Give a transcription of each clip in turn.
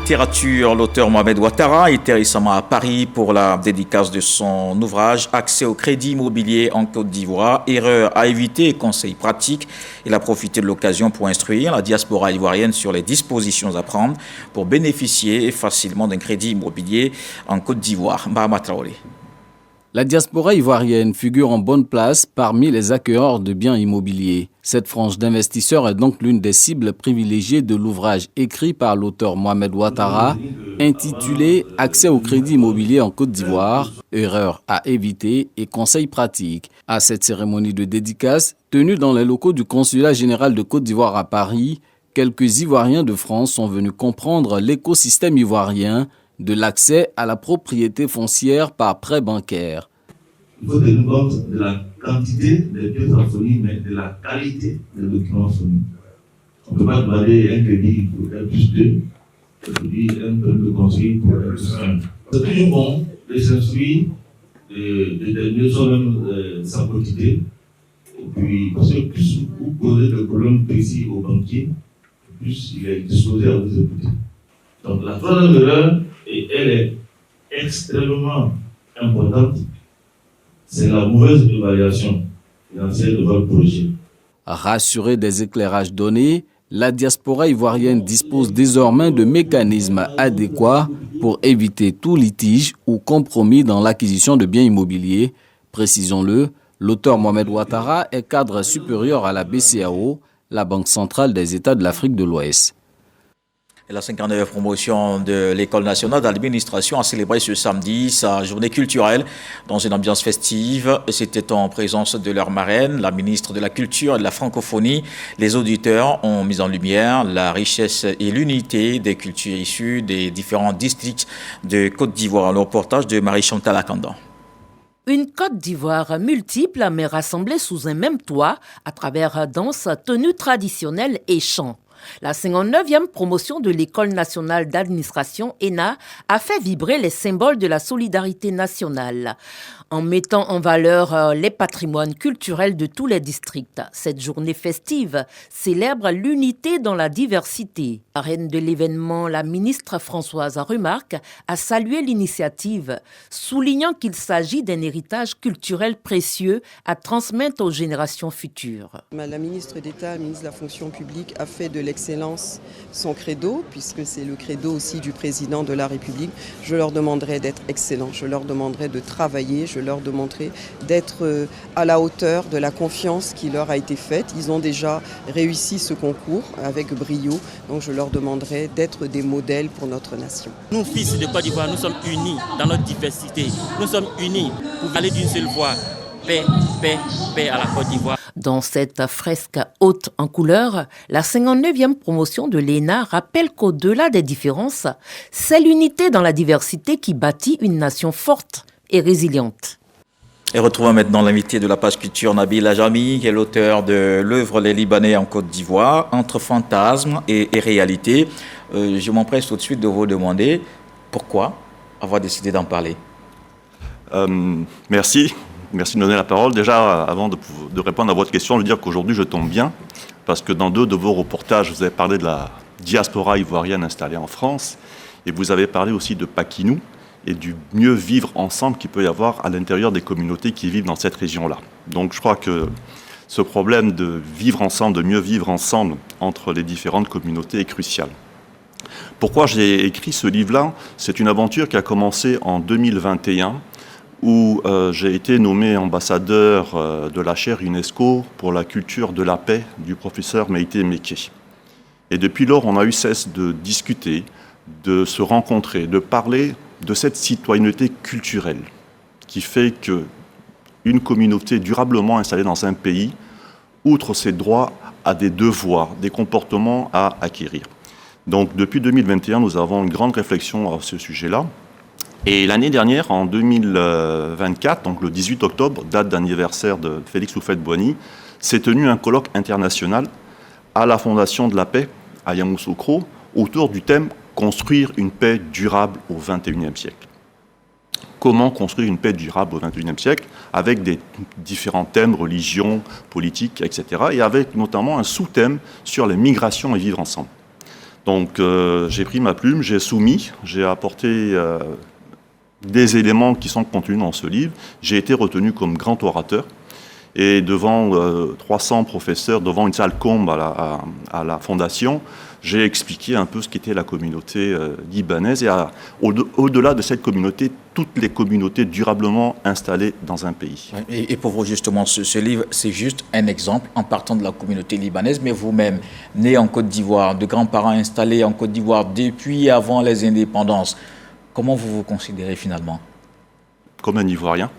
littérature, l'auteur Mohamed Ouattara était récemment à Paris pour la dédicace de son ouvrage Accès au crédit immobilier en Côte d'Ivoire, erreurs à éviter et conseils pratiques. Il a profité de l'occasion pour instruire la diaspora ivoirienne sur les dispositions à prendre pour bénéficier facilement d'un crédit immobilier en Côte d'Ivoire. Bahama Traoré. La diaspora ivoirienne figure en bonne place parmi les acquéreurs de biens immobiliers. Cette frange d'investisseurs est donc l'une des cibles privilégiées de l'ouvrage écrit par l'auteur Mohamed Ouattara, intitulé « Accès au crédit immobilier en Côte d'Ivoire, erreurs à éviter et conseils pratiques ». À cette cérémonie de dédicace, tenue dans les locaux du Consulat général de Côte d'Ivoire à Paris, quelques Ivoiriens de France sont venus comprendre l'écosystème ivoirien de l'accès à la propriété foncière par prêt bancaire. Il faut tenir compte de la quantité des pièces fournies, mais de la qualité des documents fournis. On ne peut pas demander un crédit pour L+2, un permis de construire pour L+1. C'est toujours bon de s'instruire, de déterminer soi-même sa quantité. Et puis, parce que plus vous posez de problèmes précis aux banquiers, plus il est disposé à vous écouter. Donc la troisième erreur, et elle est extrêmement importante, c'est la mauvaise évaluation financière de votre projet. Rassurée des éclairages donnés, la diaspora ivoirienne dispose désormais de mécanismes adéquats pour éviter tout litige ou compromis dans l'acquisition de biens immobiliers. Précisons-le, l'auteur Mohamed Ouattara est cadre supérieur à la BCEAO, la Banque centrale des États de l'Afrique de l'Ouest. Et la 59e promotion de l'École nationale d'administration a célébré ce samedi sa journée culturelle dans une ambiance festive. C'était en présence de leur marraine, la ministre de la Culture et de la Francophonie. Les auditeurs ont mis en lumière la richesse et l'unité des cultures issues des différents districts de Côte d'Ivoire. Le reportage de Marie-Chantal Akandan. Une Côte d'Ivoire multiple mais rassemblée sous un même toit à travers danse, tenues traditionnelles et chants. La 59e promotion de l'École nationale d'administration, ENA, a fait vibrer les symboles de la solidarité nationale, en mettant en valeur les patrimoines culturels de tous les districts. Cette journée festive célèbre l'unité dans la diversité. La reine de l'événement, la ministre Françoise Remarque, a salué l'initiative, soulignant qu'il s'agit d'un héritage culturel précieux à transmettre aux générations futures. La ministre d'État, ministre de la fonction publique, a fait de l'excellence son credo, puisque c'est le credo aussi du président de la République. Je leur demanderai d'être excellents, je leur demanderai de travailler, je leur demanderai d'être à la hauteur de la confiance qui leur a été faite. Ils ont déjà réussi ce concours avec brio, donc je leur demanderai d'être des modèles pour notre nation. Nous, fils de Côte d'Ivoire, nous sommes unis dans notre diversité. Nous sommes unis pour aller d'une seule voix. Paix, paix, paix à la Côte d'Ivoire. Dans cette fresque haute en couleurs, la 59e promotion de l'ENA rappelle qu'au-delà des différences, c'est l'unité dans la diversité qui bâtit une nation forte et résiliente. Et retrouvons maintenant l'invité de la page culture, Nabil Ajami, qui est l'auteur de l'œuvre Les Libanais en Côte d'Ivoire, entre fantasmes et réalité. Je m'empresse tout de suite de vous demander pourquoi avoir décidé d'en parler. Merci de me donner la parole. Déjà, avant de répondre à votre question, je veux dire qu'aujourd'hui, je tombe bien, parce que dans deux de vos reportages, vous avez parlé de la diaspora ivoirienne installée en France, et vous avez parlé aussi de Paquinou, et du mieux vivre ensemble qu'il peut y avoir à l'intérieur des communautés qui vivent dans cette région-là. Donc je crois que ce problème de vivre ensemble, de mieux vivre ensemble entre les différentes communautés est crucial. Pourquoi j'ai écrit ce livre-là? C'est une aventure qui a commencé en 2021, où j'ai été nommé ambassadeur de la chaire UNESCO pour la culture de la paix du professeur Meïté Meké. Et depuis lors, on a eu cesse de discuter, de se rencontrer, de parler de cette citoyenneté culturelle qui fait qu'une communauté durablement installée dans un pays, outre ses droits, a des devoirs, des comportements à acquérir. Donc depuis 2021, nous avons une grande réflexion à ce sujet-là. Et l'année dernière, en 2024, donc le 18 octobre, date d'anniversaire de Félix Houphouët-Boigny, s'est tenu un colloque international à la Fondation de la Paix, à Yamoussoukro, autour du thème « Construire une paix durable au XXIe siècle ». Comment construire une paix durable au XXIe siècle, avec des différents thèmes, religion, politique, etc., et avec notamment un sous-thème sur les migrations et vivre ensemble. Donc j'ai pris ma plume, j'ai soumis, j'ai apporté des éléments qui sont contenus dans ce livre. J'ai été retenu comme grand orateur. Et devant 300 professeurs, devant une salle comble à la fondation, j'ai expliqué un peu ce qu'était la communauté libanaise et au-delà de cette communauté, toutes les communautés durablement installées dans un pays. Et pour vous, justement, ce livre, c'est juste un exemple en partant de la communauté libanaise, mais vous-même, né en Côte d'Ivoire, de grands-parents installés en Côte d'Ivoire depuis avant les indépendances, comment vous vous considérez finalement? Comme un Ivoirien.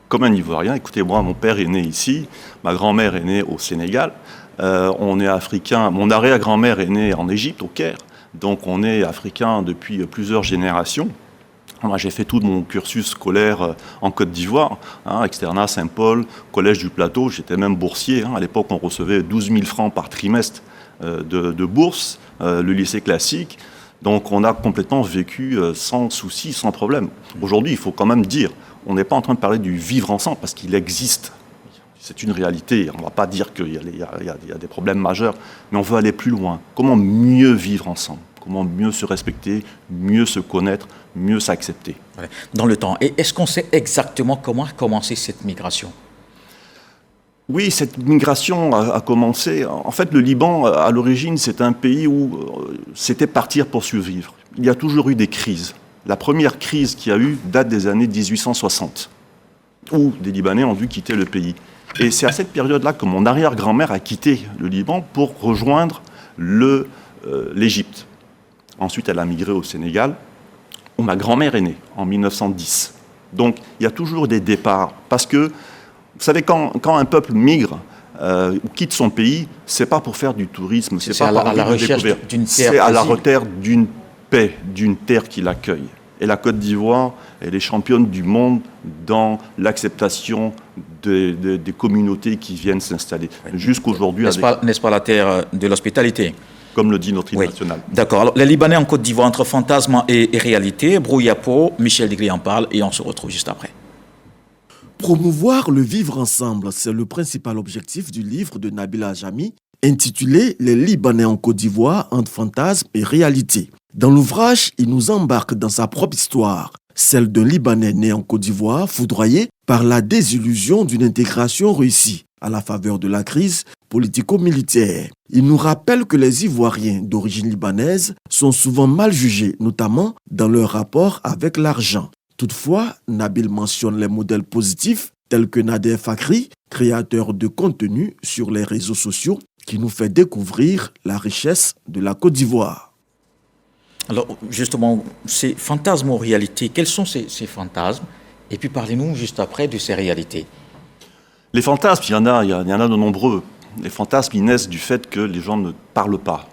Comme un Ivoirien. Écoutez, moi, mon père est né ici, ma grand-mère est née au Sénégal. On est africain. Mon arrière-grand-mère est née en Égypte, au Caire. Donc, on est africain depuis plusieurs générations. Moi, j'ai fait tout mon cursus scolaire en Côte d'Ivoire, externat Saint-Paul, collège du Plateau. J'étais même boursier. À l'époque, on recevait 12 000 francs par trimestre de bourse, le lycée classique. Donc, on a complètement vécu sans souci, sans problème. Aujourd'hui, il faut quand même dire, on n'est pas en train de parler du vivre ensemble parce qu'il existe. C'est une réalité. On ne va pas dire qu'il y a des problèmes majeurs, mais on veut aller plus loin. Comment mieux vivre ensemble? Comment mieux se respecter, mieux se connaître, mieux s'accepter? Dans le temps. Et est-ce qu'on sait exactement comment a commencé cette migration? Oui, cette migration a commencé. En fait, le Liban, à l'origine, c'est un pays où c'était partir pour survivre. Il y a toujours eu des crises. La première crise qu'il y a eu date des années 1860, où des Libanais ont dû quitter le pays. Et c'est à cette période-là que mon arrière-grand-mère a quitté le Liban pour rejoindre l'Égypte. Ensuite, elle a migré au Sénégal, où ma grand-mère est née, en 1910. Donc, il y a toujours des départs. Parce que, vous savez, quand un peuple migre ou quitte son pays, c'est pas pour faire du tourisme, c'est pas à la recherche d'une terre. C'est à la recherche d'une paix, d'une terre qui l'accueille. Et la Côte d'Ivoire, elle est championne du monde dans l'acceptation des communautés qui viennent s'installer. Jusqu'aujourd'hui... N'est-ce pas la terre de l'hospitalité? Comme le dit notre hymne national. D'accord. Alors, les Libanais en Côte d'Ivoire, entre fantasme et réalité, brouille-à-peau, Michel Degris en parle et on se retrouve juste après. Promouvoir le vivre ensemble, c'est le principal objectif du livre de Nabila Ajami, intitulé « Les Libanais en Côte d'Ivoire entre fantasme et réalité ». Dans l'ouvrage, il nous embarque dans sa propre histoire, celle d'un Libanais né en Côte d'Ivoire, foudroyé par la désillusion d'une intégration réussie à la faveur de la crise politico-militaire. Il nous rappelle que les Ivoiriens d'origine libanaise sont souvent mal jugés, notamment dans leur rapport avec l'argent. Toutefois, Nabil mentionne les modèles positifs tels que Nader Fakri, créateur de contenu sur les réseaux sociaux, qui nous fait découvrir la richesse de la Côte d'Ivoire. Alors, justement, ces fantasmes ou réalités, quels sont ces fantasmes? Et puis, parlez-nous juste après de ces réalités. Les fantasmes, il y en a de nombreux. Les fantasmes, ils naissent du fait que les gens ne parlent pas.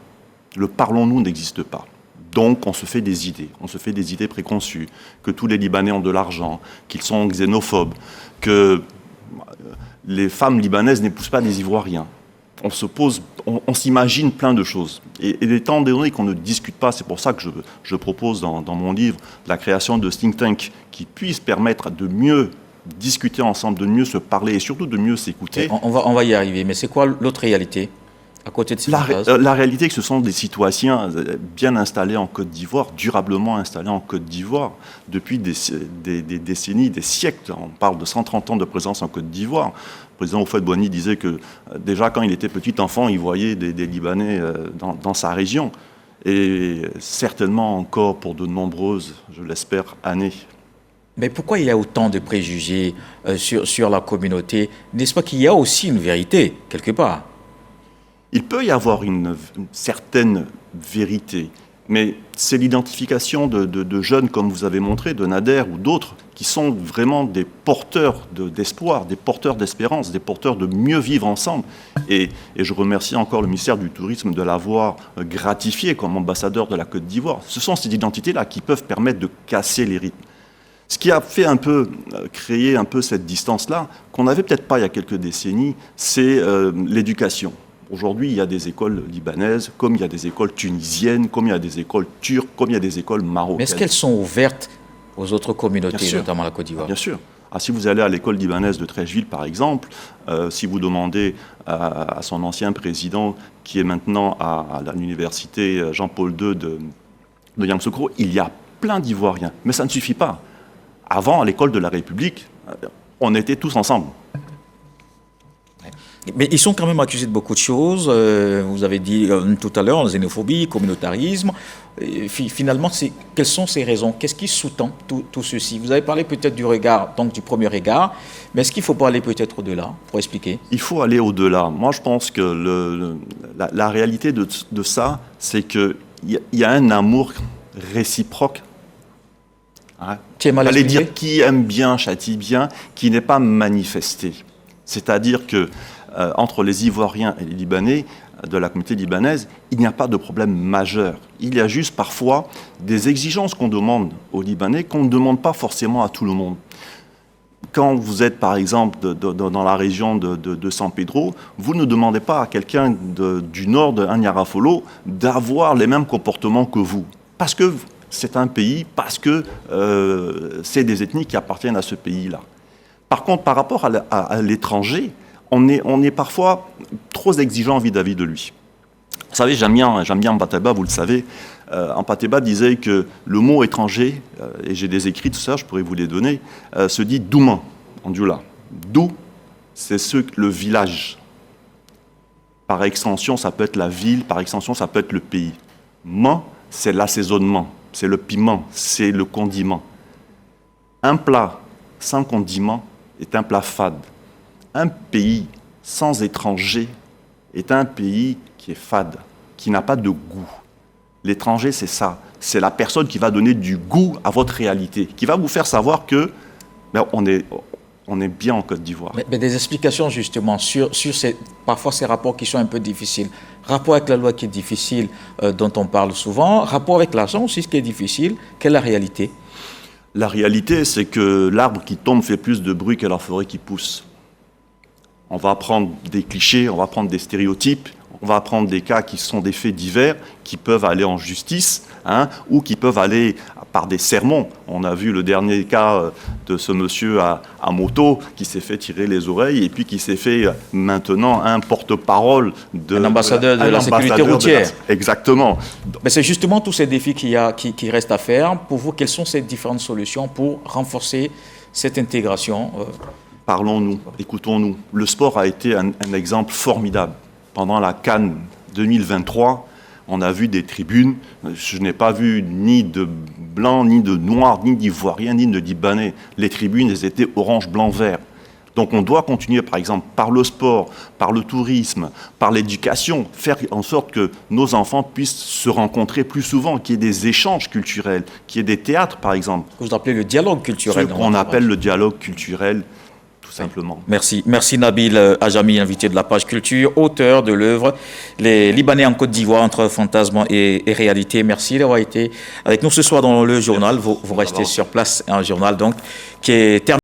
Le parlons-nous n'existe pas. Donc, on se fait des idées préconçues, que tous les Libanais ont de l'argent, qu'ils sont xénophobes, que les femmes libanaises n'épousent pas des Ivoiriens. On s'imagine plein de choses. Et étant donné qu'on ne discute pas, c'est pour ça que je propose dans mon livre la création de think tanks qui puissent permettre de mieux discuter ensemble, de mieux se parler et surtout de mieux s'écouter. On va y arriver, mais c'est quoi l'autre réalité à côté de ces la réalité, que ce sont des citoyens bien installés en Côte d'Ivoire, durablement installés en Côte d'Ivoire, depuis des décennies, des siècles. On parle de 130 ans de présence en Côte d'Ivoire. Le président Houphouët-Boigny disait que déjà quand il était petit enfant, il voyait des Libanais dans sa région. Et certainement encore pour de nombreuses, je l'espère, années. Mais pourquoi il y a autant de préjugés sur la communauté? N'est-ce pas qu'il y a aussi une vérité, quelque part? Il peut y avoir une certaine vérité, mais c'est l'identification de jeunes, comme vous avez montré, de Nader ou d'autres, qui sont vraiment des porteurs d'espoir, des porteurs d'espérance, des porteurs de mieux vivre ensemble. Et je remercie encore le ministère du Tourisme de l'avoir gratifié comme ambassadeur de la Côte d'Ivoire. Ce sont ces identités-là qui peuvent permettre de casser les rythmes. Ce qui a fait créer un peu cette distance-là, qu'on n'avait peut-être pas il y a quelques décennies, c'est l'éducation. Aujourd'hui, il y a des écoles libanaises, comme il y a des écoles tunisiennes, comme il y a des écoles turques, comme il y a des écoles marocaines. Mais est-ce qu'elles sont ouvertes aux autres communautés, notamment la Côte d'Ivoire? Bien sûr. Si vous allez à l'école libanaise de Trècheville, par exemple, si vous demandez à son ancien président, qui est maintenant à l'université Jean-Paul II de Yamoussoukro, il y a plein d'Ivoiriens. Mais ça ne suffit pas. Avant, à l'école de la République, on était tous ensemble. Mais ils sont quand même accusés de beaucoup de choses. Vous avez dit tout à l'heure, xénophobie, communautarisme. Finalement, quelles sont ces raisons? Qu'est-ce qui sous-tend tout ceci? Vous avez parlé peut-être du regard, donc du premier regard, mais est-ce qu'il ne faut pas aller peut-être au-delà pour expliquer? Il faut aller au-delà. Moi, je pense que la réalité de ça, c'est qu'il y a un amour réciproque. J'allais dire qui aime bien, châtie bien, qui n'est pas manifesté. C'est-à-dire que entre les Ivoiriens et les Libanais, de la communauté libanaise, il n'y a pas de problème majeur. Il y a juste parfois des exigences qu'on demande aux Libanais qu'on ne demande pas forcément à tout le monde. Quand vous êtes, par exemple, dans la région de San Pedro, vous ne demandez pas à quelqu'un du nord de Agnarafolo d'avoir les mêmes comportements que vous. Parce que c'est un pays, parce que c'est des ethnies qui appartiennent à ce pays-là. Par contre, par rapport à l'étranger, on est parfois trop exigeant vis-à-vis de lui. Vous savez, j'aime bien Mpateba, vous le savez. Mpateba disait que le mot étranger, et j'ai des écrits, tout ça, je pourrais vous les donner, se dit douman, en dioula. Dou, c'est le village. Par extension, ça peut être la ville, par extension, ça peut être le pays. Man, c'est l'assaisonnement, c'est le piment, c'est le condiment. Un plat sans condiment est un plat fade. Un pays sans étranger est un pays qui est fade, qui n'a pas de goût. L'étranger, c'est ça. C'est la personne qui va donner du goût à votre réalité, qui va vous faire savoir que on est bien en Côte d'Ivoire. Mais des explications justement sur parfois ces rapports qui sont un peu difficiles. Rapport avec la loi qui est difficile, dont on parle souvent. Rapport avec l'argent aussi, ce qui est difficile. Quelle est la réalité? La réalité, c'est que l'arbre qui tombe fait plus de bruit que la forêt qui pousse. On va prendre des clichés, on va prendre des stéréotypes, on va prendre des cas qui sont des faits divers, qui peuvent aller en justice, ou qui peuvent aller par des sermons. On a vu le dernier cas de ce monsieur à moto qui s'est fait tirer les oreilles et puis qui s'est fait maintenant un porte-parole un ambassadeur de la sécurité routière. Exactement. Mais c'est justement tous ces défis qui restent à faire. Pour vous, quelles sont ces différentes solutions pour renforcer cette intégration? Parlons-nous, écoutons-nous. Le sport a été un exemple formidable. Pendant la CAN 2023, on a vu des tribunes. Je n'ai pas vu ni de blancs, ni de noirs, ni d'ivoiriens, ni de libanais. Les tribunes, elles étaient orange, blanc, vert. Donc on doit continuer, par exemple, par le sport, par le tourisme, par l'éducation, faire en sorte que nos enfants puissent se rencontrer plus souvent, qu'il y ait des échanges culturels, qu'il y ait des théâtres, par exemple. Vous appelez le dialogue culturel. Ce qu'on appelle le dialogue culturel. Simplement. Merci. Merci Nabil Ajami, invité de la page culture, auteur de l'œuvre Les Libanais en Côte d'Ivoire entre fantasme et réalité. Merci d'avoir été avec nous ce soir dans le journal. Vous restez sur place, un journal donc qui est terminé.